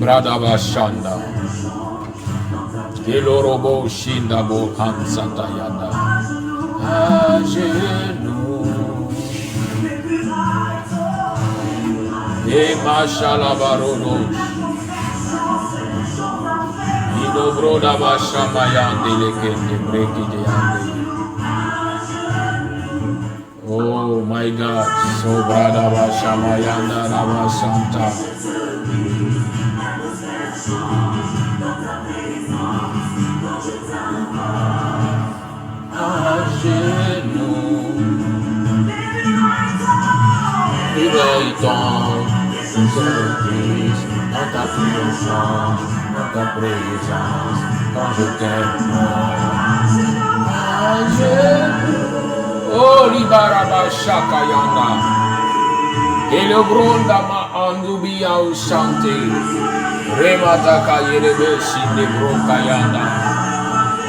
brada bashanda. Kelorobo shinda bo hansata yanda. À genoux. Et machalabarono. Idobroda bashamayande lekende breki de yande. Oh my God, so brada bashamayanda raba santa. À genoux, réveille-toi, surprise, dans ta puissance, dans ta présence, quand je t'aime. À genoux, oh libaraba shakayanda, et le grondama andubia au chanté, remataka yerebe shinde brokayanda.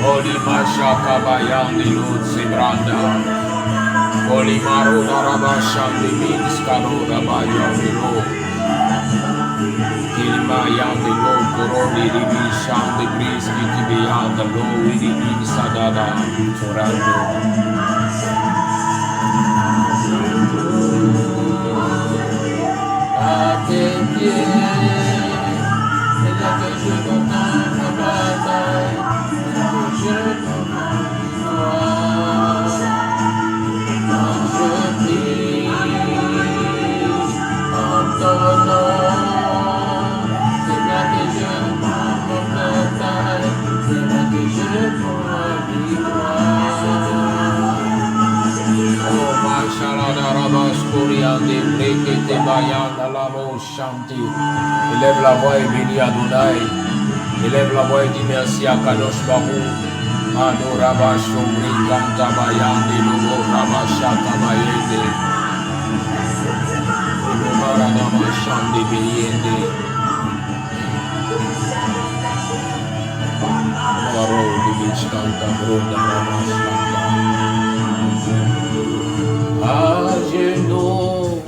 Oli mashaka bayandi lut sebranda. Oli maru narabashandi mins karoda bayandi lo. Kilma yandi lo koroni ribi shandi briski kibiyanda lo widi insadada torando. À tes pieds, c'est là que je m'entends ma bataille. Je t'en toi, je prie en ton nom. C'est là que je prends mon bataille, c'est là que je prends la victoire. Oh, Machalada Rabas Kouriande, Brekete Bayanda Lamo Shanti. Élève la voix et bénis Adonai. Élève la voix et dis merci à Kadosh Baruch. Adoraba Shomri Kanta Bayande, Lobo Rabashaka Bayende. Lobaradama Shande Beyende. Maro Divish Kanta Broda Rabashaka. À genoux,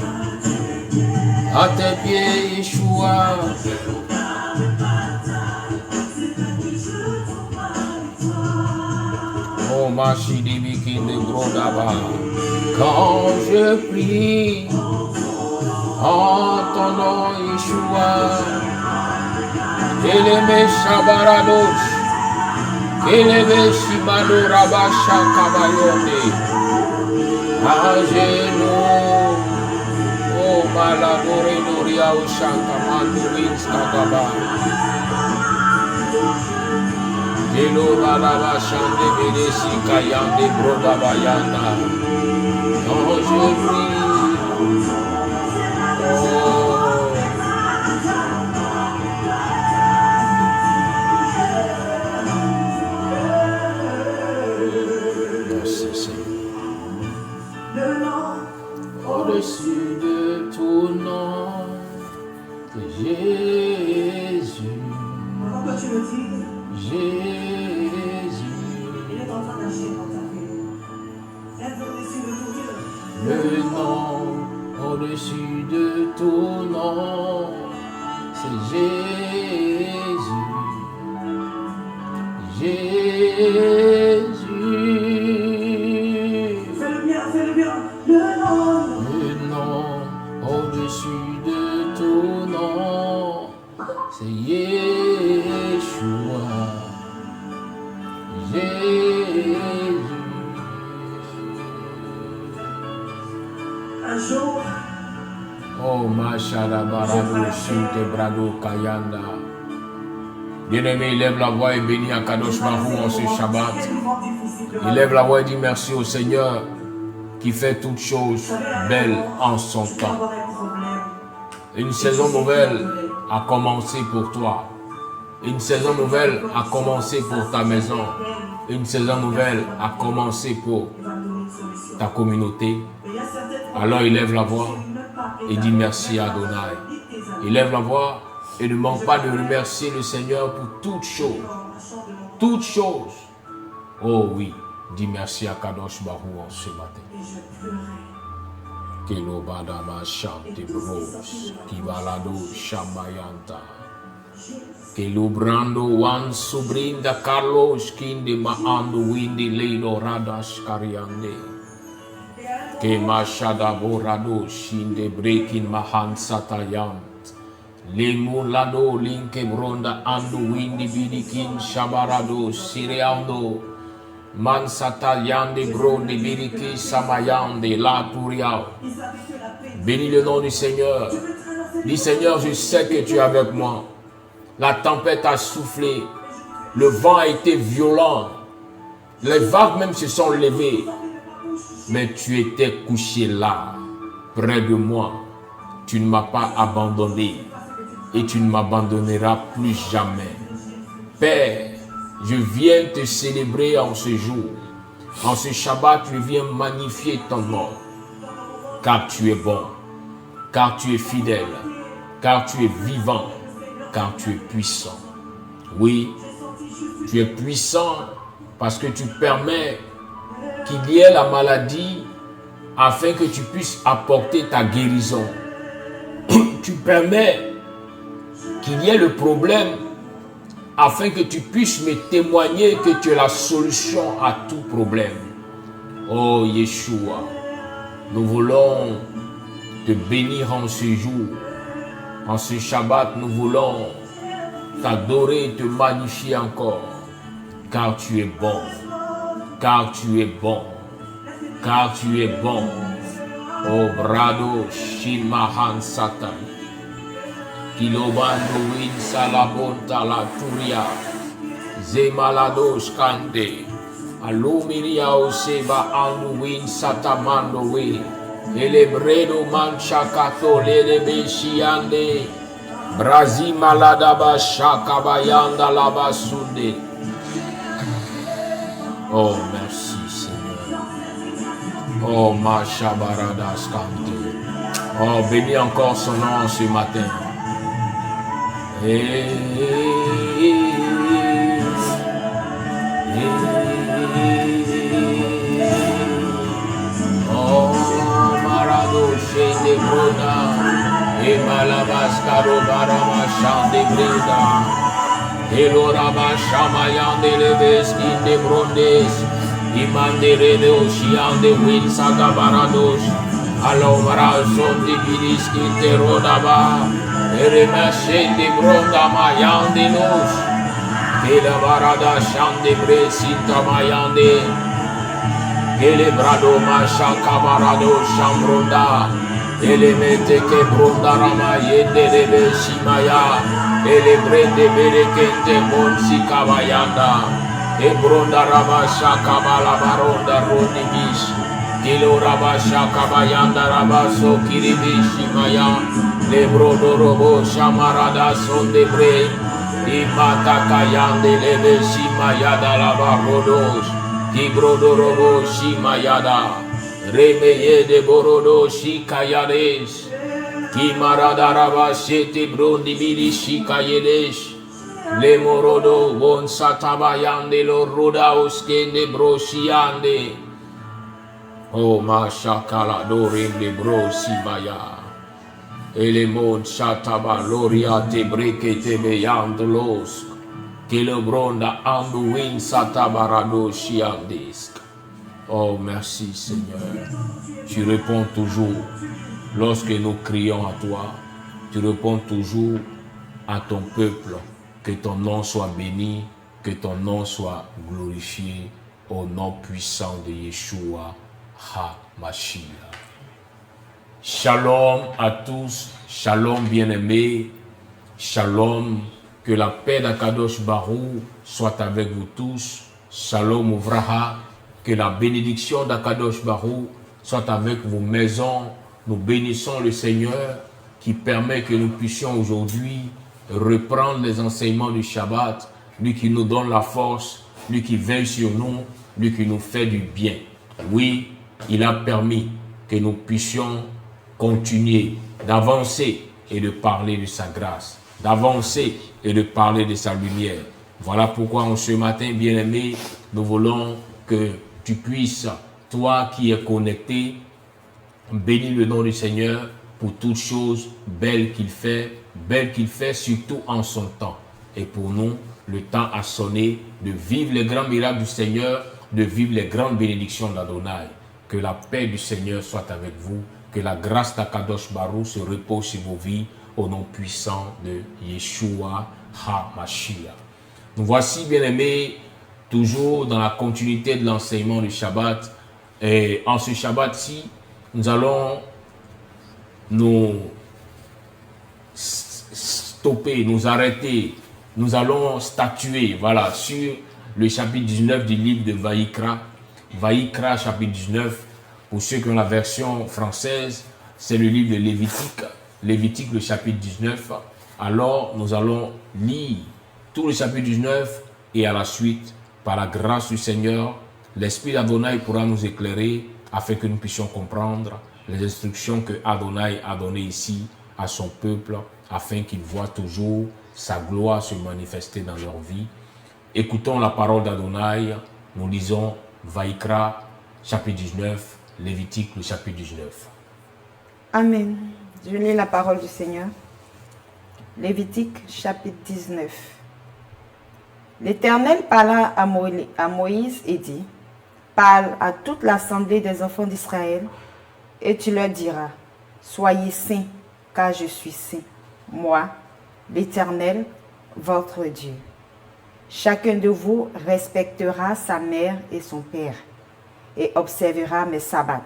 à tes pieds, Yeshua. Oh, Machidi Biki de Grodaba. Quand je prie en ton nom, Yeshua, Eleme Shabaradosh, Eleme Shimano Rabasha Kabayone. À genoux, oh Malabore Noria Oshaka Mandurins Kagaba. Delo Balaba Shande Bedesi Kayande Brodabayanda. Quand je prie, oh. Merci Seigneur. Au-dessus de tout nom, c'est Jésus. Pourquoi tu le dis? Jésus. Il est en train d'agir dans ta vie. Lève au-dessus de tout Dieu. Le nom au-dessus de tout nom, c'est Jésus. Jésus. Fais-le bien, fais-le bien. Le nom au-dessus de tout nom, c'est Yeshua. Jésus. Un jour, Oh, Mashada Barado, Shinte Brado Kayanda. Bien-aimé, élève la voix et bénis à Kadosh Baruch en ce Shabbat. Élève la voix et dis merci au Seigneur qui fait toutes choses belles en son temps. Une saison nouvelle a commencé pour toi. Une saison nouvelle a commencé pour ta maison. Une saison nouvelle a commencé pour ta communauté. Alors élève la voix et dis merci à Adonai. Élève la voix et ne manque pas de remercier le Seigneur pour toutes choses. Toutes choses. Oh oui, dis merci à Kadosh Baruch en ce matin. Kelo Badama Chante Bros, Kibalado Shamayanta. Que lubrando wan subrinda Carlos kinde maando windi leido radas kariande. Que machada borado shinde breaking mahan satayant. Lemu lado linke bronda ando windi bidikin shabarado sireando. Man satayande bronde bidiki samayande la turiao. Bénis le nom du Seigneur. Dis Seigneur, je sais que tu es avec moi. La tempête a soufflé, le vent a été violent, les vagues même se sont levées, mais tu étais couché là, près de moi. Tu ne m'as pas abandonné et tu ne m'abandonneras plus jamais. Père, je viens te célébrer en ce jour. En ce Shabbat, je viens magnifier ton nom, car tu es bon, car tu es fidèle, car tu es vivant, car tu es puissant. Oui, tu es puissant parce que tu permets qu'il y ait la maladie afin que tu puisses apporter ta guérison. Tu permets qu'il y ait le problème afin que tu puisses me témoigner que tu es la solution à tout problème. Oh Yeshua, nous voulons te bénir en ce jour. En ce Shabbat, nous voulons t'adorer et te magnifier encore, car tu es bon, car tu es bon, car tu es bon. Oh brado shimahan satan, kilobando win salabonta la turia, zemalado skande, aluminia oseba andu win satamando win. Elebredo manchakato lelebe shiande Brazi maladaba shakabayanda labasunde. Oh merci Seigneur. Oh ma shabaradas kante. Oh bénis encore son nom ce matin. De Brona, et Malabascaro Barama Chan de Breda, et Lorama Chamayan de Leveskin de Brondes, Imandere de Ocean de Winsaga Barados, Alomara son de Bidiski de Rodaba, et Remaché de Bronda Mayan de Nos, et la Barada Chan de Bresita Mayande, et les Brado Macha Cabarado Chambronda. Elemete que bronda rama yende lebe shimaya, elebrende berekente monsi kabayanda, e bronda rama shakabala baronda ronibish, kilo rama shakabayanda rama so kiribish shimaya, lebrodo robo shamarada son de bre, imata kayande lebe shimaya da la barodos, kibrodo robo shimayada. Remeye de borodo shikayadesh, kimaradaraba shete brondi bidi shikayedesh, le morodo bon satabayande lo roda oskende broshiande. Oh ma shakala dorim de brosibaya, ele mon shataba loria te breke te beyandolos, que le bronda anduin satabarado shiandesk. Oh, merci Seigneur. Tu réponds toujours lorsque nous crions à toi. Tu réponds toujours à ton peuple. Que ton nom soit béni, que ton nom soit glorifié au nom puissant de Yeshua HaMashiach. Shalom à tous, shalom bien-aimés, shalom, que la paix d'Akadosh Baruch soit avec vous tous. Shalom Uvraha. Que la bénédiction d'Akadosh Baruch soit avec vos maisons. Nous bénissons le Seigneur qui permet que nous puissions aujourd'hui reprendre les enseignements du Shabbat. Lui qui nous donne la force, lui qui veille sur nous, lui qui nous fait du bien. Oui, il a permis que nous puissions continuer d'avancer et de parler de sa grâce, d'avancer et de parler de sa lumière. Voilà pourquoi en ce matin, bien-aimés, nous voulons que tu puisses, toi qui es connecté, bénis le nom du Seigneur pour toutes choses belles qu'il fait surtout en son temps. Et pour nous, le temps a sonné de vivre les grands miracles du Seigneur, de vivre les grandes bénédictions d'Adonai. Que la paix du Seigneur soit avec vous, que la grâce d'Akadosh Baruch se repose sur vos vies, au nom puissant de Yeshua HaMashiach. Nous voici, bien-aimés, toujours dans la continuité de l'enseignement du Shabbat. Et en ce Shabbat-ci, nous allons nous stopper, nous arrêter. Nous allons statuer, voilà, sur le chapitre 19 du livre de Vaïkra. Vaïkra, chapitre 19, pour ceux qui ont la version française, c'est le livre de Lévitique. Lévitique, le chapitre 19. Alors, nous allons lire tout le chapitre 19 et à la suite, par la grâce du Seigneur, l'Esprit d'Adonai pourra nous éclairer afin que nous puissions comprendre les instructions que Adonai a données ici à son peuple afin qu'ils voient toujours sa gloire se manifester dans leur vie. Écoutons la parole d'Adonai. Nous lisons Vaïkra, chapitre 19, Lévitique, le chapitre 19. Amen. Je lis la parole du Seigneur. Lévitique, chapitre 19. L'Éternel parla à Moïse et dit, « Parle à toute l'assemblée des enfants d'Israël, et tu leur diras, « Soyez saints, car je suis saint, moi, l'Éternel, votre Dieu. Chacun de vous respectera sa mère et son père, et observera mes sabbats.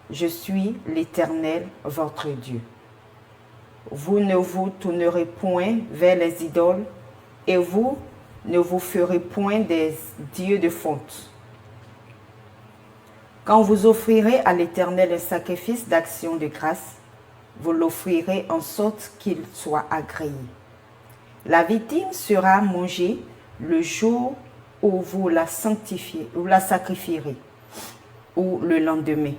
Je suis l'Éternel, votre Dieu. Vous ne vous tournerez point vers les idoles, et vous ne vous ferez point des dieux de fonte. Quand vous offrirez à l'Éternel un sacrifice d'action de grâce, vous l'offrirez en sorte qu'il soit agréé. La victime sera mangée le jour où vous la sacrifierez, ou le lendemain.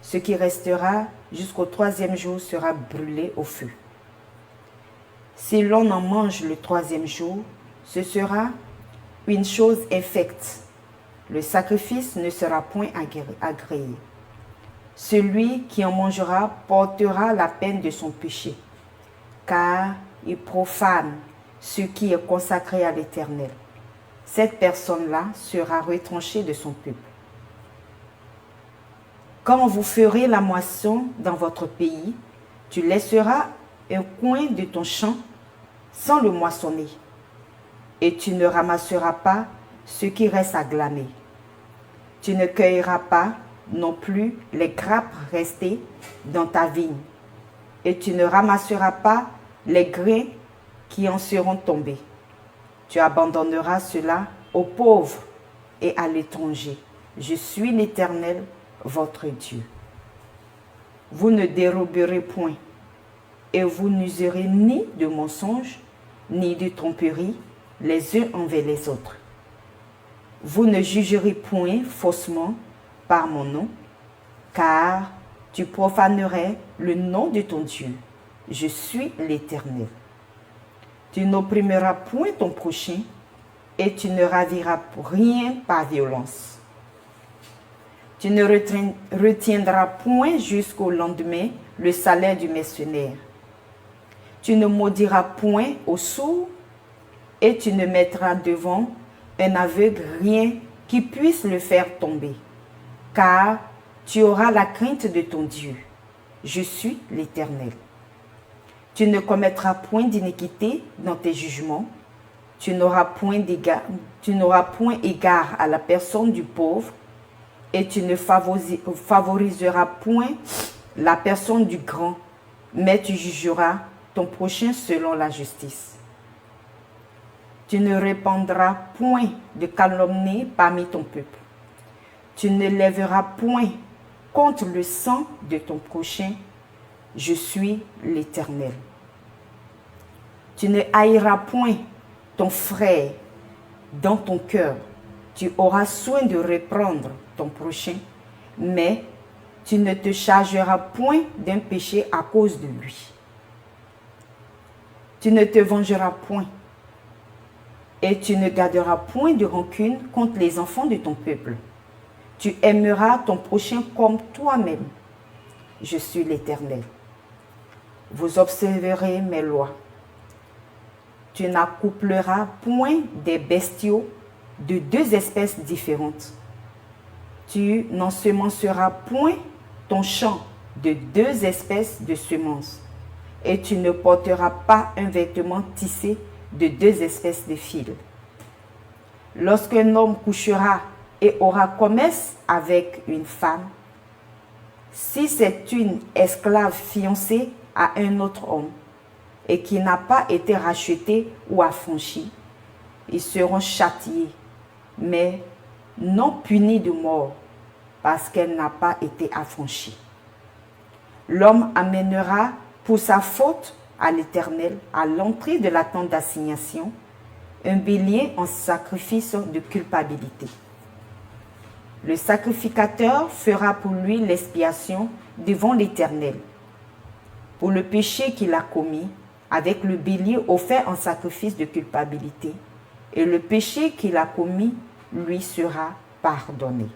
Ce qui restera jusqu'au 3e jour sera brûlé au feu. Si l'on en mange le 3e jour, ce sera une chose infecte. Le sacrifice ne sera point agréé. Celui qui en mangera portera la peine de son péché, car il profane ce qui est consacré à l'Éternel. Cette personne-là sera retranchée de son peuple. Quand vous ferez la moisson dans votre pays, tu laisseras un coin de ton champ sans le moissonner, et tu ne ramasseras pas ce qui reste à glaner. Tu ne cueilleras pas non plus les grappes restées dans ta vigne, et tu ne ramasseras pas les grains qui en seront tombés. Tu abandonneras cela aux pauvres et à l'étranger. Je suis l'Éternel, votre Dieu. Vous ne déroberez point, et vous n'userez ni de mensonges, ni de tromperie, les uns envers les autres. Vous ne jugerez point faussement par mon nom, car tu profanerais le nom de ton Dieu. Je suis l'Éternel. Tu n'opprimeras point ton prochain, et tu ne raviras rien par violence. Tu ne retiendras point jusqu'au lendemain le salaire du mercenaire. Tu ne maudiras point au sourd, et tu ne mettras devant un aveugle rien qui puisse le faire tomber, car tu auras la crainte de ton Dieu. Je suis l'Éternel. Tu ne commettras point d'iniquité dans tes jugements. Tu n'auras point égard à la personne du pauvre, et tu ne favoriseras point la personne du grand, mais tu jugeras ton prochain selon la justice. Tu ne répandras point de calomnie parmi ton peuple. Tu ne lèveras point contre le sang de ton prochain. Je suis l'Éternel. Tu ne haïras point ton frère dans ton cœur. Tu auras soin de reprendre ton prochain, mais tu ne te chargeras point d'un péché à cause de lui. Tu ne te vengeras point, et tu ne garderas point de rancune contre les enfants de ton peuple. Tu aimeras ton prochain comme toi-même. Je suis l'Éternel. vous observerez mes lois. Tu n'accoupleras point des bestiaux de deux espèces différentes. Tu n'ensemenceras point ton champ de deux espèces de semences. Et tu ne porteras pas un vêtement tissé de deux espèces de fils. Lorsqu'un homme couchera et aura commerce avec une femme, si c'est une esclave fiancée à un autre homme et qui n'a pas été rachetée ou affranchie, ils seront châtiés, mais non punis de mort, parce qu'elle n'a pas été affranchie. L'homme amènera pour sa faute à l'Éternel, à l'entrée de la tente d'assignation, un bélier en sacrifice de culpabilité. Le sacrificateur fera pour lui l'expiation devant l'Éternel pour le péché qu'il a commis, avec le bélier offert en sacrifice de culpabilité, et le péché qu'il a commis lui sera pardonné.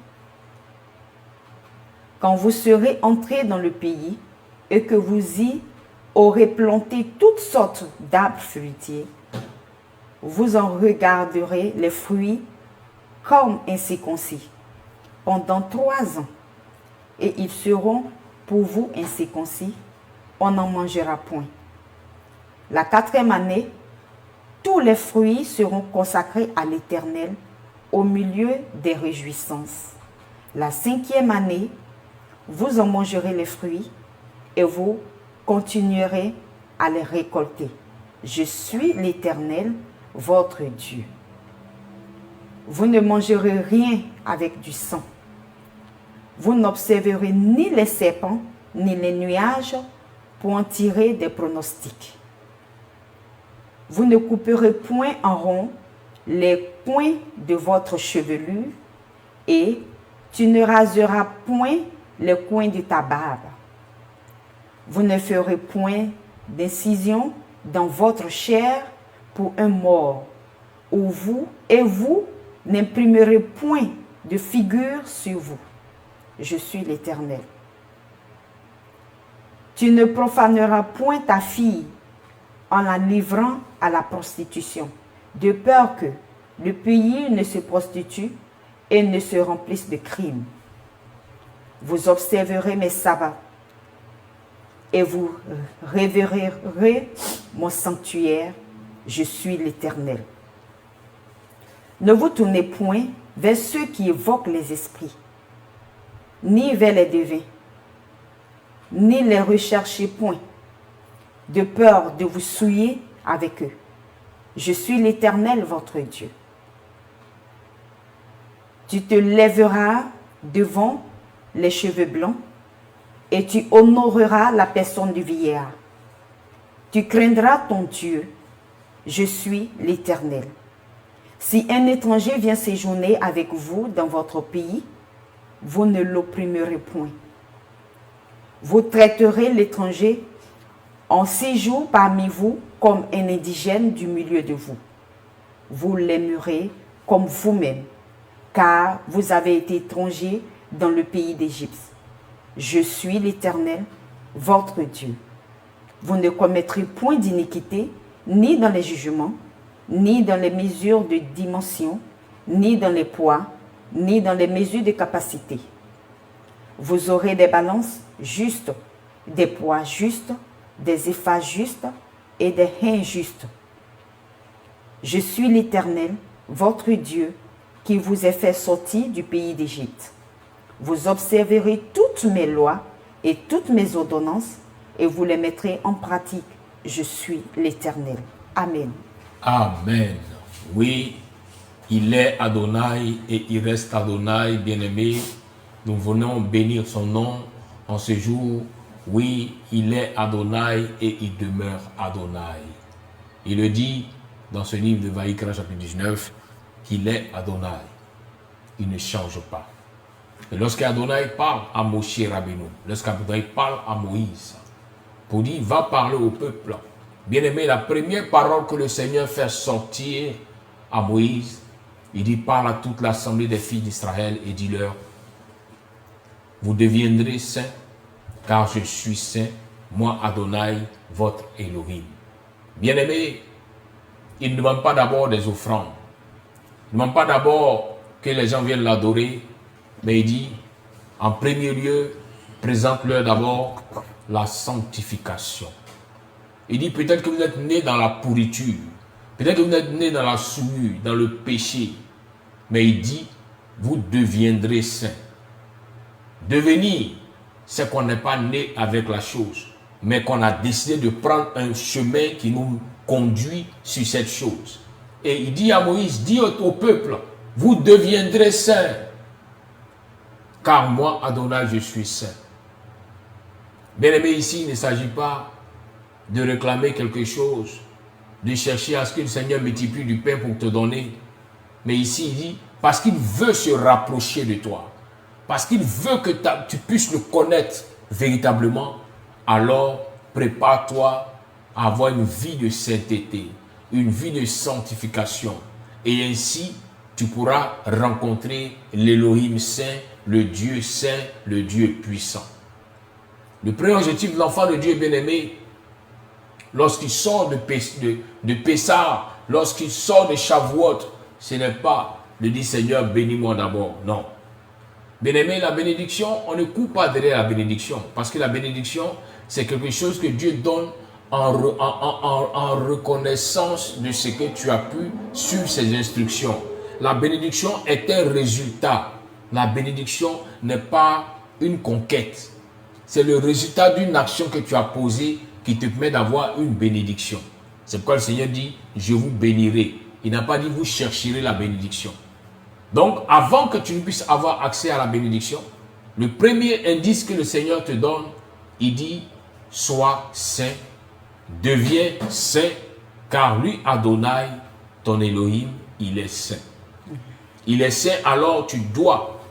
Quand vous serez entrés dans le pays et que vous y aurez planté toutes sortes d'arbres fruitiers, vous en regarderez les fruits comme incirconcis pendant 3 ans, et ils seront pour vous incirconcis, on n'en mangera point. La 4e année, tous les fruits seront consacrés à l'Éternel au milieu des réjouissances. La 5e année, vous en mangerez les fruits et vous continuerez à les récolter. Je suis l'Éternel, votre Dieu. Vous ne mangerez rien avec du sang. Vous n'observerez ni les serpents, ni les nuages pour en tirer des pronostics. Vous ne couperez point en rond les coins de votre chevelure et tu ne raseras point les coins de ta barbe. Vous ne ferez point d'incision dans votre chair pour un mort, vous n'imprimerez point de figure sur vous. Je suis l'Éternel. Tu ne profaneras point ta fille en la livrant à la prostitution, de peur que le pays ne se prostitue et ne se remplisse de crimes. Vous observerez mes sabbats et vous révérerez mon sanctuaire. Je suis l'Éternel. Ne vous tournez point vers ceux qui évoquent les esprits, ni vers les devins, ni les recherchez point, de peur de vous souiller avec eux. Je suis l'Éternel, votre Dieu. Tu te lèveras devant les cheveux blancs et tu honoreras la personne du vieillard. Tu craindras ton Dieu. Je suis l'Éternel. Si un étranger vient séjourner avec vous dans votre pays, vous ne l'opprimerez point. Vous traiterez l'étranger en séjour parmi vous comme un indigène du milieu de vous. Vous l'aimerez comme vous-même, car vous avez été étranger dans le pays d'Égypte. Je suis l'Éternel, votre Dieu. Vous ne commettrez point d'iniquité, ni dans les jugements, ni dans les mesures de dimension, ni dans les poids, ni dans les mesures de capacité. Vous aurez des balances justes, des poids justes, des épphas justes et des hin justes. Je suis l'Éternel, votre Dieu, qui vous ai fait sortir du pays d'Égypte. Vous observerez toutes mes lois et toutes mes ordonnances et vous les mettrez en pratique. Je suis l'Éternel. Amen. Amen. Oui, il est Adonai et il reste Adonai, bien-aimé. Nous venons bénir son nom en ce jour. Oui, il est Adonai et il demeure Adonai. Il le dit dans ce livre de Vaïkra, chapitre 19, qu'il est Adonai. Il ne change pas. Et lorsqu'Adonai parle à Moshe Rabbeinu, lorsqu'Adonai parle à Moïse, pour dire, va parler au peuple. Bien-aimé, la première parole que le Seigneur fait sortir à Moïse, il dit, parle à toute l'assemblée des filles d'Israël et dis-leur, vous deviendrez saints, car je suis saint, moi Adonai, votre Elohim. Bien-aimé, il ne demande pas d'abord des offrandes. Il ne demande pas d'abord que les gens viennent l'adorer, mais il dit, en premier lieu, présente-leur d'abord la sanctification. Il dit, peut-être que vous êtes nés dans la pourriture, peut-être que vous êtes nés dans la souillure, dans le péché, mais il dit, vous deviendrez saints. Devenir, c'est qu'on n'est pas né avec la chose, mais qu'on a décidé de prendre un chemin qui nous conduit sur cette chose. Et il dit à Moïse, dis au peuple, vous deviendrez saints, car moi, Adonai, je suis saint. Bien aimé, ici, il ne s'agit pas de réclamer quelque chose, de chercher à ce que le Seigneur multiplie du pain pour te donner. Mais ici, il dit, parce qu'il veut se rapprocher de toi, parce qu'il veut que tu puisses le connaître véritablement, alors prépare-toi à avoir une vie de sainteté, une vie de sanctification. Et ainsi, tu pourras rencontrer l'Élohim saint, le Dieu saint, le Dieu puissant. Le premier objectif de l'enfant de Dieu bien-aimé, lorsqu'il sort de Pessah, lorsqu'il sort de Shavuot, ce n'est pas de dire Seigneur, bénis-moi d'abord. Non. Bien-aimé, la bénédiction, on ne court pas derrière la bénédiction. Parce que la bénédiction, c'est quelque chose que Dieu donne en reconnaissance de ce que tu as pu suivre ses instructions. La bénédiction est un résultat. La bénédiction n'est pas une conquête. C'est le résultat d'une action que tu as posée qui te permet d'avoir une bénédiction. C'est pourquoi le Seigneur dit, je vous bénirai. Il n'a pas dit, vous chercherez la bénédiction. Donc, avant que tu ne puisses avoir accès à la bénédiction, le premier indice que le Seigneur te donne, il dit, sois saint, deviens saint, car lui, Adonai, ton Elohim, il est saint. Il est saint, alors tu te dois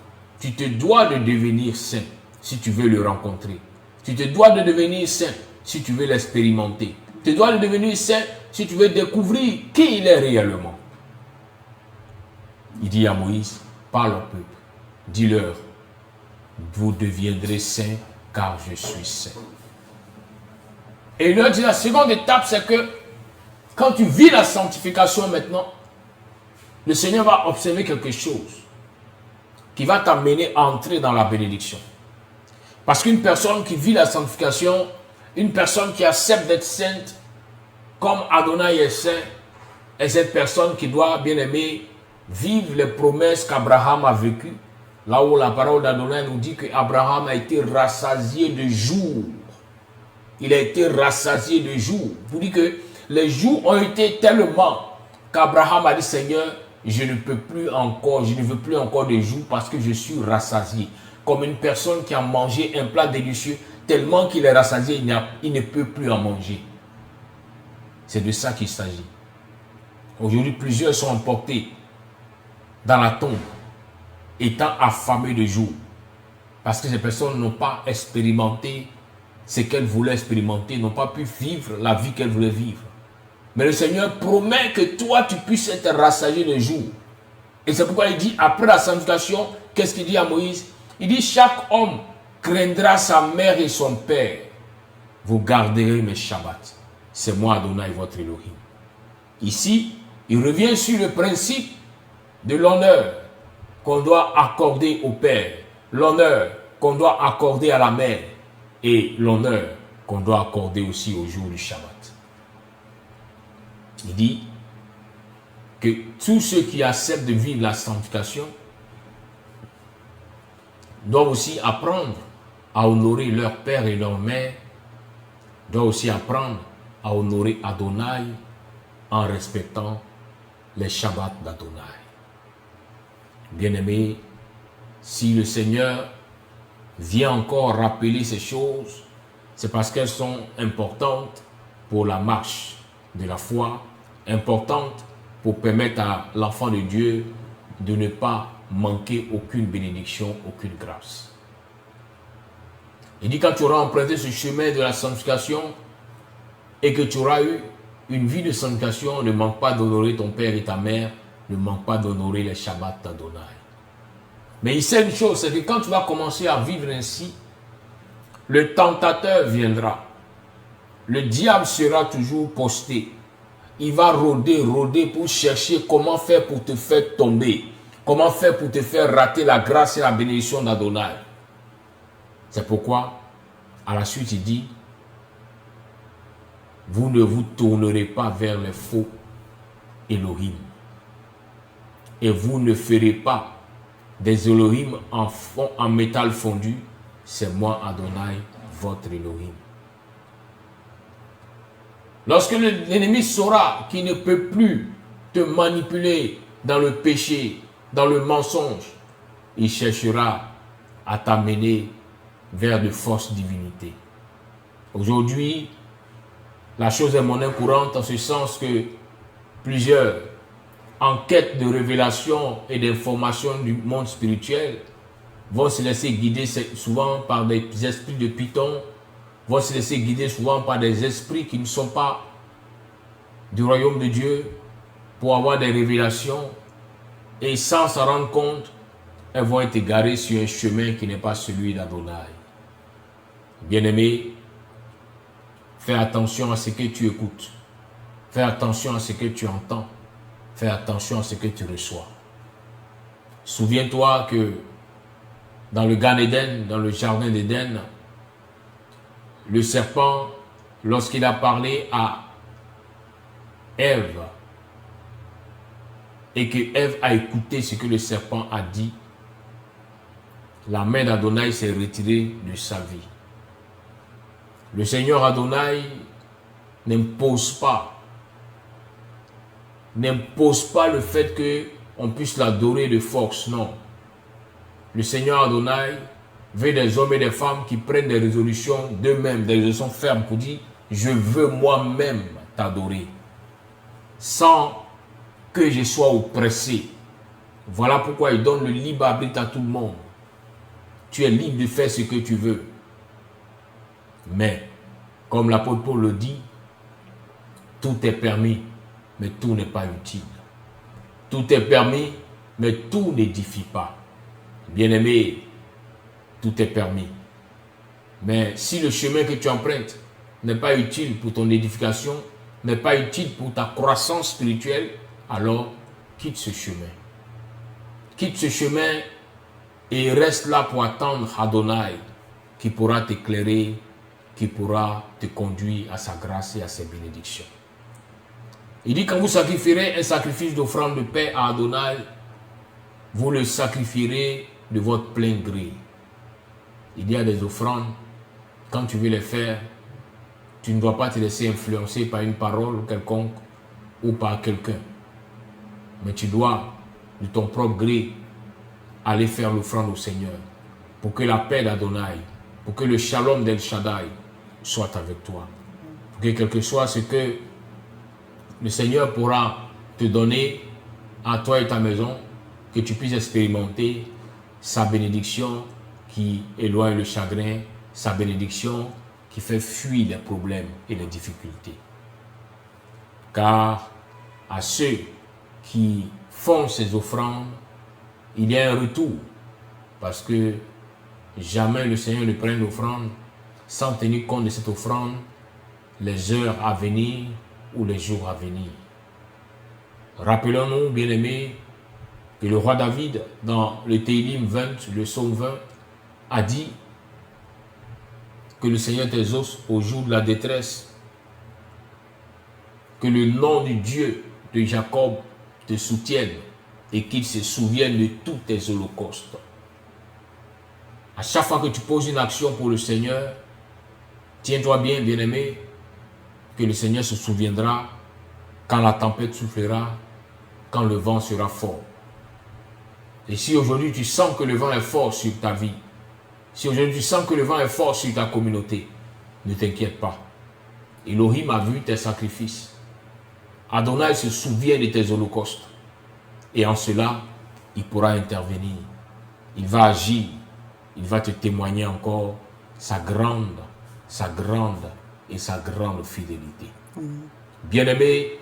de devenir saint si tu veux le rencontrer. Tu te dois de devenir saint si tu veux l'expérimenter. Tu te dois de devenir saint si tu veux découvrir qui il est réellement. Il dit à Moïse, parle au peuple, dis-leur, vous deviendrez saints car je suis saint. Et il leur dit, la seconde étape, c'est que quand tu vis la sanctification maintenant, le Seigneur va observer quelque chose qui va t'amener à entrer dans la bénédiction. Parce qu'une personne qui vit la sanctification, une personne qui accepte d'être sainte, comme Adonai est saint, est cette personne qui doit, bien aimer, vivre les promesses qu'Abraham a vécues. Là où la parole d'Adonai nous dit qu'Abraham a été rassasié de jours. Il a été rassasié de jours. Vous dites que les jours ont été tellement qu'Abraham a dit, Seigneur, je ne veux plus encore de jours parce que je suis rassasié. Comme une personne qui a mangé un plat délicieux, tellement qu'il est rassasié, il ne peut plus en manger. C'est de ça qu'il s'agit. Aujourd'hui, plusieurs sont emportés dans la tombe, étant affamés de jour. Parce que ces personnes n'ont pas expérimenté ce qu'elles voulaient expérimenter, n'ont pas pu vivre la vie qu'elles voulaient vivre. Mais le Seigneur promet que toi, tu puisses être rassasié de jour. Et c'est pourquoi il dit, après la sanctification, qu'est-ce qu'il dit à Moïse? Il dit, chaque homme craindra sa mère et son père. Vous garderez mes Shabbats. C'est moi, Adonai, votre Elohim. Ici, il revient sur le principe de l'honneur qu'on doit accorder au père, l'honneur qu'on doit accorder à la mère et l'honneur qu'on doit accorder aussi au jour du Shabbat. Il dit que tous ceux qui acceptent de vivre la sanctification doivent aussi apprendre à honorer leur père et leur mère, doivent aussi apprendre à honorer Adonai en respectant les Shabbats d'Adonai. Bien-aimés, si le Seigneur vient encore rappeler ces choses, c'est parce qu'elles sont importantes pour la marche de la foi, importantes pour permettre à l'enfant de Dieu de ne pas manquer aucune bénédiction, aucune grâce. Il dit, quand tu auras emprunté ce chemin de la sanctification et que tu auras eu une vie de sanctification, ne manque pas d'honorer ton père et ta mère, ne manque pas d'honorer les Shabbats d'Adonai. Mais il sait une chose, c'est que quand tu vas commencer à vivre ainsi, le tentateur viendra. le diable sera toujours posté. Il va rôder pour chercher comment faire pour te faire tomber. Comment faire pour te faire rater la grâce et la bénédiction d'Adonai. C'est pourquoi, à la suite, il dit, vous ne vous tournerez pas vers les faux Elohim. Et vous ne ferez pas des Elohim en métal fondu. C'est moi, Adonai, votre Elohim. Lorsque l'ennemi saura qu'il ne peut plus te manipuler dans le péché, dans le mensonge, il cherchera à t'amener vers de fausses divinités. Aujourd'hui, la chose est monnaie courante en ce sens que plusieurs, en quête de révélation et d'information du monde spirituel, vont se laisser guider souvent par des esprits de Python, vont se laisser guider souvent par des esprits qui ne sont pas du royaume de Dieu pour avoir des révélations, et sans s'en rendre compte, elles vont être égarées sur un chemin qui n'est pas celui d'Adonai. Bien-aimé, fais attention à ce que tu écoutes, fais attention à ce que tu entends, fais attention à ce que tu reçois. Souviens-toi que dans le Gan Eden, dans le jardin d'Éden, le serpent, lorsqu'il a parlé à Ève, et que Ève a écouté ce que le serpent a dit, la main d'Adonai s'est retirée de sa vie. Le Seigneur Adonai n'impose pas le fait qu'on puisse l'adorer de force, non. Le Seigneur Adonai veut des hommes et des femmes qui prennent des résolutions d'eux-mêmes, des résolutions fermes pour dire « Je veux moi-même t'adorer » sans que je sois oppressé. Voilà pourquoi il donne le libre arbitre à tout le monde. Tu es libre de faire ce que tu veux. Mais, comme l'apôtre Paul le dit, tout est permis, mais tout n'est pas utile. Tout est permis, mais tout n'édifie pas. Bien-aimé, tout est permis. Mais si le chemin que tu empruntes n'est pas utile pour ton édification, n'est pas utile pour ta croissance spirituelle, alors quitte ce chemin. Quitte ce chemin et reste là pour attendre Adonai qui pourra t'éclairer, qui pourra te conduire à sa grâce et à ses bénédictions. Il dit quand vous sacrifierez un sacrifice d'offrande de paix à Adonai, vous le sacrifierez de votre plein gré. Il y a des offrandes, quand tu veux les faire, tu ne dois pas te laisser influencer par une parole quelconque ou par quelqu'un. Mais tu dois, de ton propre gré, aller faire l'offrande au Seigneur pour que la paix d'Adonai, pour que le shalom d'El Shaddai soit avec toi. Pour que quel que soit ce que le Seigneur pourra te donner à toi et ta maison, que tu puisses expérimenter sa bénédiction qui éloigne le chagrin, sa bénédiction qui fait fuir les problèmes et les difficultés. Car à ceux qui font ces offrandes, il y a un retour, parce que jamais le Seigneur ne prend l'offrande sans tenir compte de cette offrande les heures à venir ou les jours à venir. Rappelons-nous, bien-aimés, que le roi David, dans le Télim 20, le psaume 20, a dit que le Seigneur t'exauce au jour de la détresse, que le nom du Dieu de Jacob te soutienne et qu'il se souvienne de tous tes holocaustes. À chaque fois que tu poses une action pour le Seigneur, tiens-toi bien, bien-aimé, que le Seigneur se souviendra quand la tempête soufflera, quand le vent sera fort. Et si aujourd'hui tu sens que le vent est fort sur ta vie, si aujourd'hui tu sens que le vent est fort sur ta communauté, ne t'inquiète pas. Elohim a vu tes sacrifices. Adonai se souvient de tes holocaustes. Et en cela, il pourra intervenir. Il va agir. Il va te témoigner encore sa grande et sa grande fidélité. Bien-aimé,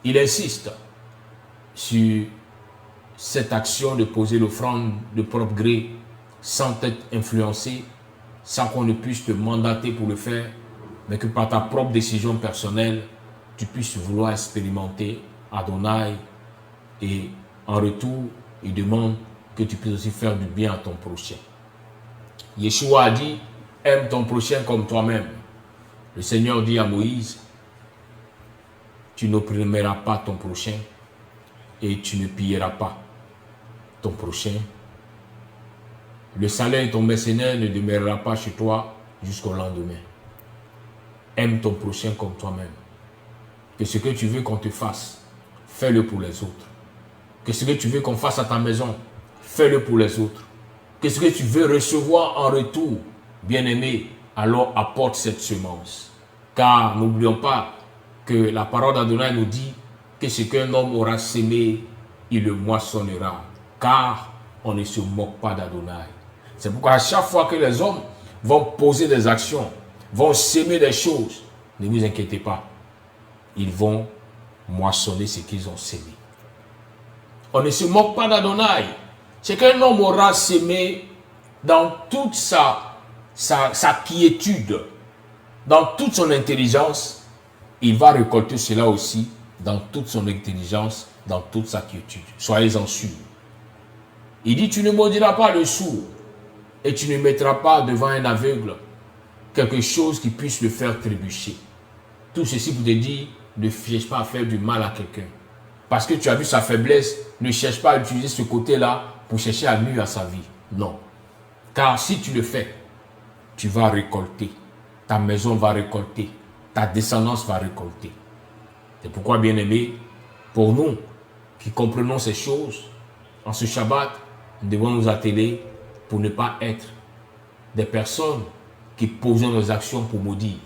il insiste sur cette action de poser l'offrande de propre gré sans être influencé, sans qu'on ne puisse te mandater pour le faire. mais que par ta propre décision personnelle, tu puisses vouloir expérimenter Adonai et en retour, il demande que tu puisses aussi faire du bien à ton prochain. Yeshua a dit, aime ton prochain comme toi-même. Le Seigneur dit à Moïse, tu n'opprimeras pas ton prochain et tu ne pilleras pas ton prochain. Le salaire de ton mercenaire ne demeurera pas chez toi jusqu'au lendemain. Aime ton prochain comme toi-même. Que ce que tu veux qu'on te fasse, fais-le pour les autres. Que ce que tu veux qu'on fasse à ta maison, fais-le pour les autres. Que ce que tu veux recevoir en retour, bien-aimé, alors apporte cette semence. Car n'oublions pas que la parole d'Adonai nous dit que ce qu'un homme aura sémé, il le moissonnera. Car on ne se moque pas d'Adonai. C'est pourquoi à chaque fois que les hommes vont poser des actions, vont s'aimer des choses, ne vous inquiétez pas. Ils vont moissonner ce qu'ils ont sémé. On ne se moque pas d'Adonai. C'est qu'un homme aura sémé dans toute sa quiétude, dans toute son intelligence, il va récolter cela aussi dans toute son intelligence, dans toute sa quiétude. Soyez-en sûrs. Il dit, tu ne maudiras pas le sourd et tu ne mettras pas devant un aveugle quelque chose qui puisse le faire trébucher. Tout ceci pour te dire, ne cherche pas à faire du mal à quelqu'un. Parce que tu as vu sa faiblesse, ne cherche pas à utiliser ce côté-là pour chercher à nuire à sa vie. Non. Car si tu le fais, tu vas récolter. Ta maison va récolter. Ta descendance va récolter. C'est pourquoi, bien-aimés, pour nous qui comprenons ces choses, en ce Shabbat, nous devons nous atteler pour ne pas être des personnes qui posent nos actions pour maudire.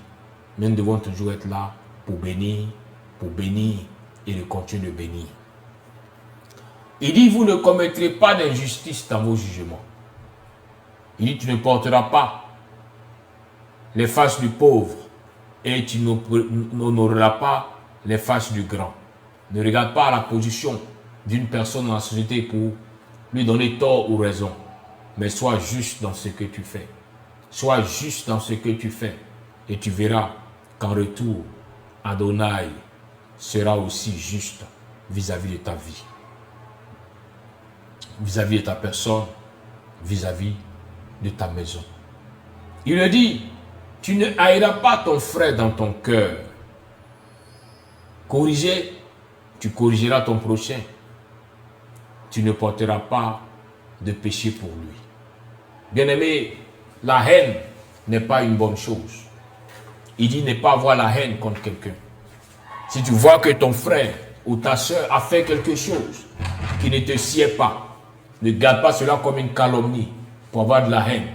Mais nous devons toujours être là pour bénir et de continuer de bénir. Il dit, vous ne commettrez pas d'injustice dans vos jugements. Il dit, tu ne porteras pas les fâches du pauvre et tu n'honoreras pas les fâches du grand. Ne regarde pas la position d'une personne dans la société pour lui donner tort ou raison, mais sois juste dans ce que tu fais. Sois juste dans ce que tu fais et tu verras qu'en retour, Adonai sera aussi juste vis-à-vis de ta vie, vis-à-vis de ta personne, vis-à-vis de ta maison. Il le dit, tu ne haïras pas ton frère dans ton cœur. Corriger, tu corrigeras ton prochain. Tu ne porteras pas de péché pour lui. Bien-aimé, la haine n'est pas une bonne chose. Il dit ne pas avoir la haine contre quelqu'un. Si tu vois que ton frère ou ta soeur a fait quelque chose qui ne te sied pas, ne garde pas cela comme une calomnie pour avoir de la haine.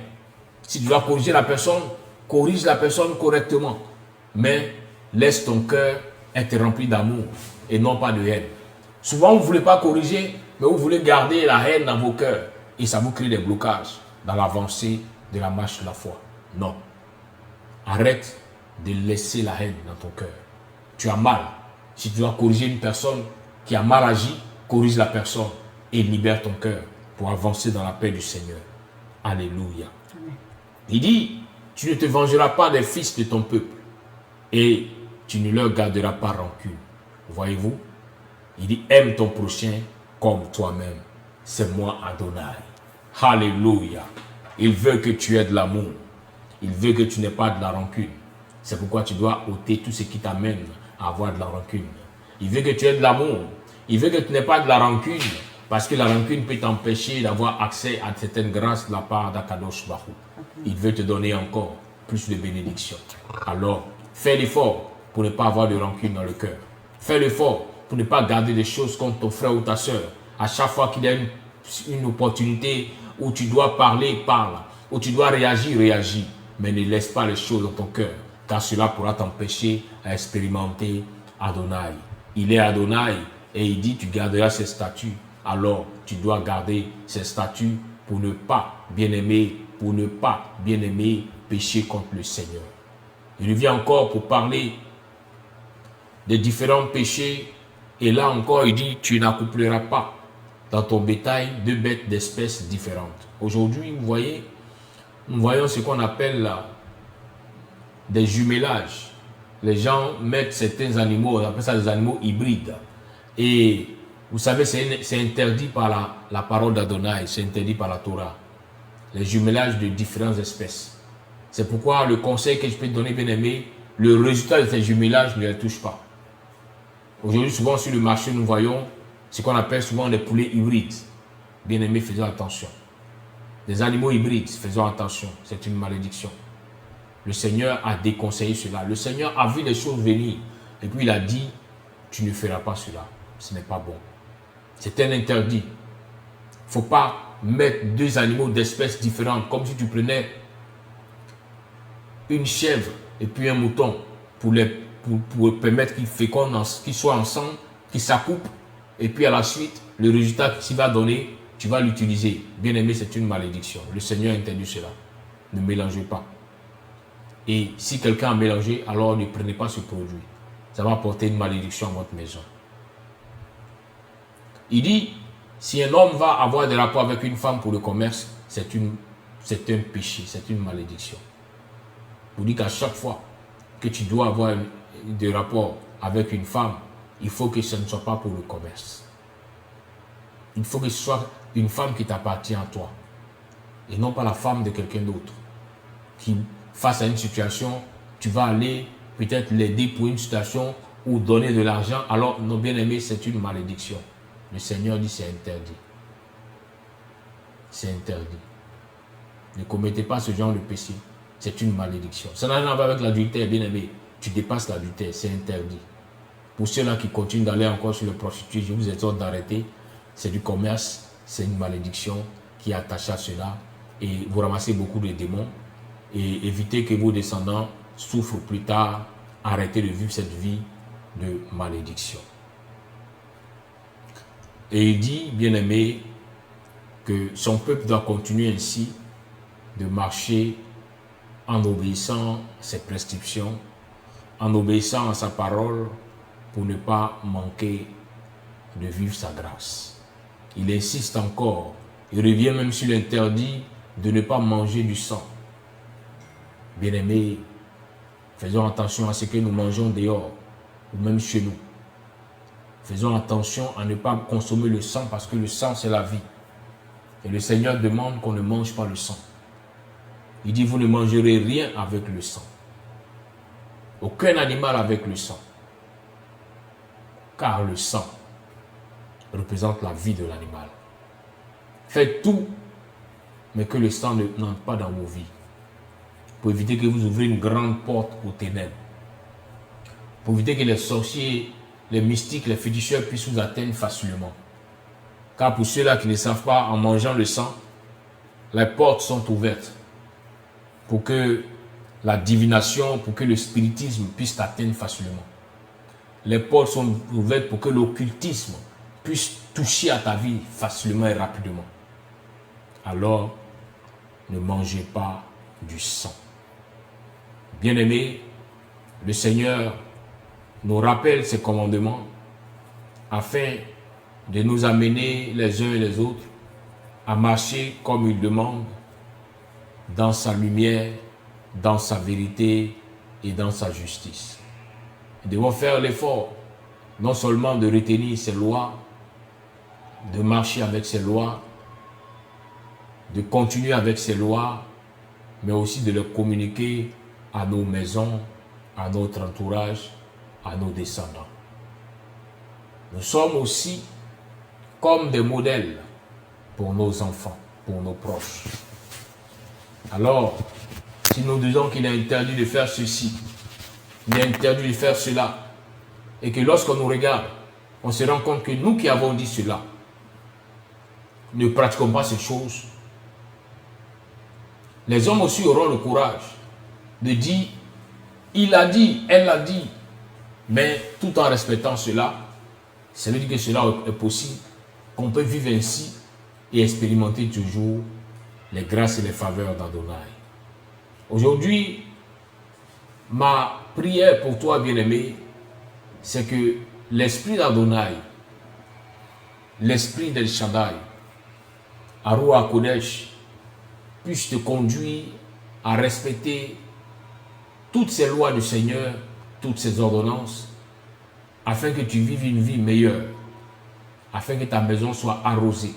Si tu dois corriger la personne, corrige la personne correctement. Mais laisse ton cœur être rempli d'amour et non pas de haine. Souvent, vous ne voulez pas corriger, mais vous voulez garder la haine dans vos cœurs. Et ça vous crée des blocages dans l'avancée de la marche de la foi. Non. Arrête de laisser la haine dans ton cœur. Tu as mal. Si tu dois corriger une personne qui a mal agi, corrige la personne et libère ton cœur pour avancer dans la paix du Seigneur. Alléluia. Amen. Il dit, tu ne te vengeras pas des fils de ton peuple et tu ne leur garderas pas rancune. Voyez-vous? Il dit, aime ton prochain comme toi-même. C'est moi Adonai. Alléluia. Il veut que tu aies de l'amour. Il veut que tu n'aies pas de la rancune. C'est pourquoi tu dois ôter tout ce qui t'amène à avoir de la rancune. Il veut que tu aies de l'amour. Il veut que tu n'aies pas de la rancune. Parce que la rancune peut t'empêcher d'avoir accès à certaines grâces de la part d'Akadosh Baruch. Il veut te donner encore plus de bénédictions. Alors, fais l'effort pour ne pas avoir de rancune dans le cœur. Fais l'effort pour ne pas garder des choses contre ton frère ou ta soeur. À chaque fois qu'il y a une opportunité où tu dois parler, parle. Où tu dois réagir, réagis. Mais ne laisse pas les choses dans ton cœur. Car cela pourra t'empêcher à expérimenter Adonai. Il est Adonai et il dit tu garderas ses statuts. Alors tu dois garder ses statuts pour ne pas, bien-aimé, pécher contre le Seigneur. Il revient encore pour parler des différents péchés. Et là encore, il dit tu n'accoupleras pas dans ton bétail deux bêtes d'espèces différentes. Aujourd'hui, vous voyez, nous voyons ce qu'on appelle des jumelages. Les gens mettent certains animaux, on appelle ça des animaux hybrides. Et vous savez, c'est interdit par la parole d'Adonai, c'est interdit par la Torah. Les jumelages de différentes espèces. C'est pourquoi le conseil que je peux te donner, bien aimé, le résultat de ces jumelages ne les touche pas. Aujourd'hui, souvent sur le marché, nous voyons ce qu'on appelle souvent des poulets hybrides. Bien aimé, faisons attention. Des animaux hybrides, faisons attention, c'est une malédiction. Le Seigneur a déconseillé cela. Le Seigneur a vu les choses venir. Et puis il a dit, tu ne feras pas cela. Ce n'est pas bon. C'est un interdit. Il ne faut pas mettre deux animaux d'espèces différentes. Comme si tu prenais une chèvre et puis un mouton pour permettre qu'ils fécondent, qu'ils soient ensemble, qu'ils s'accouplent. Et puis à la suite, le résultat qu'il va donner, tu vas l'utiliser. Bien aimé, c'est une malédiction. Le Seigneur interdit cela. Ne mélangez pas. Et si quelqu'un a mélangé, alors ne prenez pas ce produit. Ça va apporter une malédiction à votre maison. Il dit, si un homme va avoir des rapports avec une femme pour le commerce, c'est un péché, c'est une malédiction. Vous dites qu'à chaque fois que tu dois avoir des rapports avec une femme, il faut que ce ne soit pas pour le commerce. Il faut que ce soit une femme qui t'appartient à toi. Et non pas la femme de quelqu'un d'autre. Qui, face à une situation, tu vas aller peut-être l'aider pour une situation ou donner de l'argent. Alors, non, bien aimé, c'est une malédiction. Le Seigneur dit c'est interdit. C'est interdit. Ne commettez pas ce genre de péché. C'est une malédiction. Ça n'a rien à voir avec l'adultère, bien aimé. Tu dépasses l'adultère, c'est interdit. Pour ceux-là qui continuent d'aller encore sur le prostitué, je vous exhorte d'arrêter. C'est du commerce, c'est une malédiction qui est attachée à cela. Et vous ramassez beaucoup de démons. Et évitez que vos descendants souffrent plus tard. Arrêtez de vivre cette vie de malédiction. Et il dit, bien aimé, que son peuple doit continuer ainsi de marcher en obéissant à ses prescriptions, en obéissant à sa parole pour ne pas manquer de vivre sa grâce. Il insiste encore, il revient même sur l'interdit de ne pas manger du sang. Bien-aimés, faisons attention à ce que nous mangeons dehors ou même chez nous. Faisons attention à ne pas consommer le sang parce que le sang c'est la vie. Et le Seigneur demande qu'on ne mange pas le sang. Il dit vous ne mangerez rien avec le sang. Aucun animal avec le sang. Car le sang représente la vie de l'animal. Faites tout, mais que le sang n'entre pas dans vos vies. Pour éviter que vous ouvrez une grande porte aux ténèbres. Pour éviter que les sorciers, les mystiques, les féticheurs puissent vous atteindre facilement. Car pour ceux-là qui ne savent pas, en mangeant le sang, les portes sont ouvertes pour que la divination, pour que le spiritisme puisse t'atteindre facilement. Les portes sont ouvertes pour que l'occultisme puisse toucher à ta vie facilement et rapidement. Alors, ne mangez pas du sang. Bien-aimés, le Seigneur nous rappelle ses commandements afin de nous amener les uns et les autres à marcher comme il demande dans sa lumière, dans sa vérité et dans sa justice. Nous devons faire l'effort non seulement de retenir ses lois, de marcher avec ses lois, de continuer avec ses lois, mais aussi de les communiquer à nos maisons, à notre entourage, à nos descendants. Nous sommes aussi comme des modèles pour nos enfants, pour nos proches. Alors, si nous disons qu'il est interdit de faire ceci, il est interdit de faire cela, et que lorsqu'on nous regarde, on se rend compte que nous qui avons dit cela, ne pratiquons pas ces choses, les hommes aussi auront le courage de dire, il a dit, elle a dit, mais tout en respectant cela, ça veut dire que cela est possible, qu'on peut vivre ainsi et expérimenter toujours les grâces et les faveurs d'Adonai. Aujourd'hui, ma prière pour toi, bien-aimé, c'est que l'esprit d'Adonai, l'esprit d'El Shaddai, Arua Kodesh, puisse te conduire à respecter toutes ces lois du Seigneur, toutes ces ordonnances, afin que tu vives une vie meilleure, afin que ta maison soit arrosée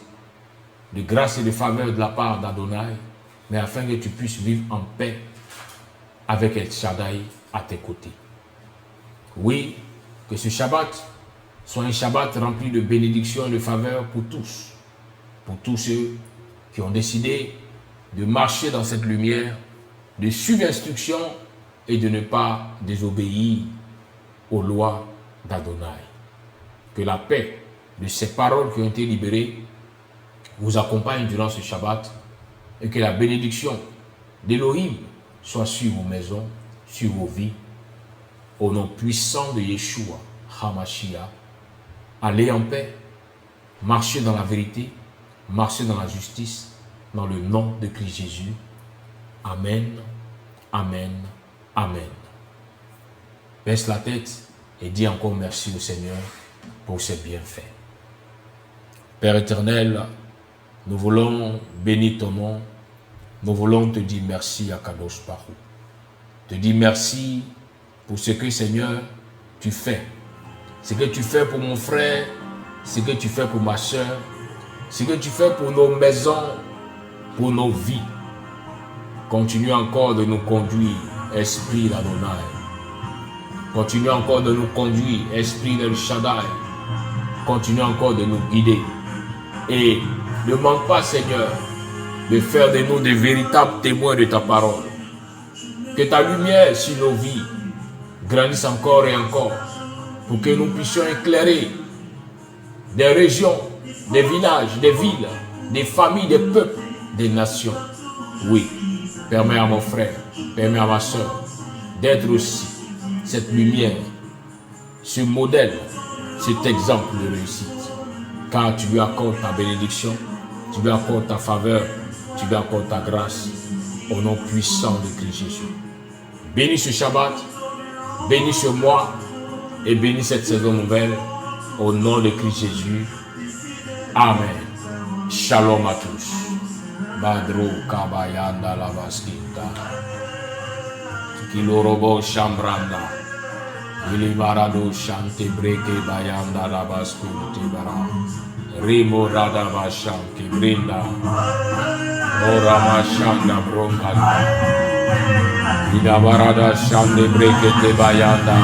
de grâce et de faveur de la part d'Adonai, mais afin que tu puisses vivre en paix avec El Shaddai à tes côtés. Oui, que ce Shabbat soit un Shabbat rempli de bénédictions et de faveurs pour tous ceux qui ont décidé de marcher dans cette lumière, de suivre l'instruction et de ne pas désobéir aux lois d'Adonai. Que la paix de ces paroles qui ont été libérées vous accompagne durant ce Shabbat et que la bénédiction d'Élohim soit sur vos maisons, sur vos vies, au nom puissant de Yeshua, HaMashiach. Allez en paix, marchez dans la vérité, marchez dans la justice, dans le nom de Christ Jésus. Amen, amen, amen. Baisse la tête et dis encore merci au Seigneur pour ses bienfaits. Père éternel, nous voulons bénir ton nom. Nous voulons te dire merci à Kadosh Baruch. Te dire merci pour ce que, Seigneur, tu fais. Ce que tu fais pour mon frère, ce que tu fais pour ma soeur, ce que tu fais pour nos maisons, pour nos vies. Continue encore de nous conduire, Esprit d'Adonai. Continue encore de nous conduire, Esprit d'El Shaddai. Continue encore de nous guider. Et ne manque pas, Seigneur, de faire de nous des véritables témoins de ta parole. Que ta lumière sur nos vies grandisse encore et encore, pour que nous puissions éclairer des régions, des villages, des villes, des familles, des peuples, des nations. Oui, permets à mon frère, permets à ma soeur d'être aussi cette lumière, ce modèle, cet exemple de réussite. Car tu lui accordes ta bénédiction, tu lui accordes ta faveur, tu lui accordes ta grâce, au nom puissant de Christ Jésus. Bénis ce Shabbat, bénis ce mois et bénis cette saison nouvelle, au nom de Christ Jésus. Amen. Shalom à tous. Badro kabayanda lavaskita. Kilorobo shambranda. Ilimarado shante breke bayanda lavaskuti bara. Rimo radava shanti brinda. Orama shanda bronganda. Idabarada shante breke te bayanda.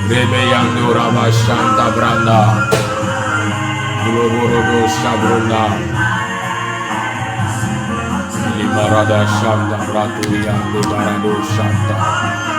Remeyando rava shanta branda. Globorodo shabrona. Ilimarada shanda bratuya de barado shanta.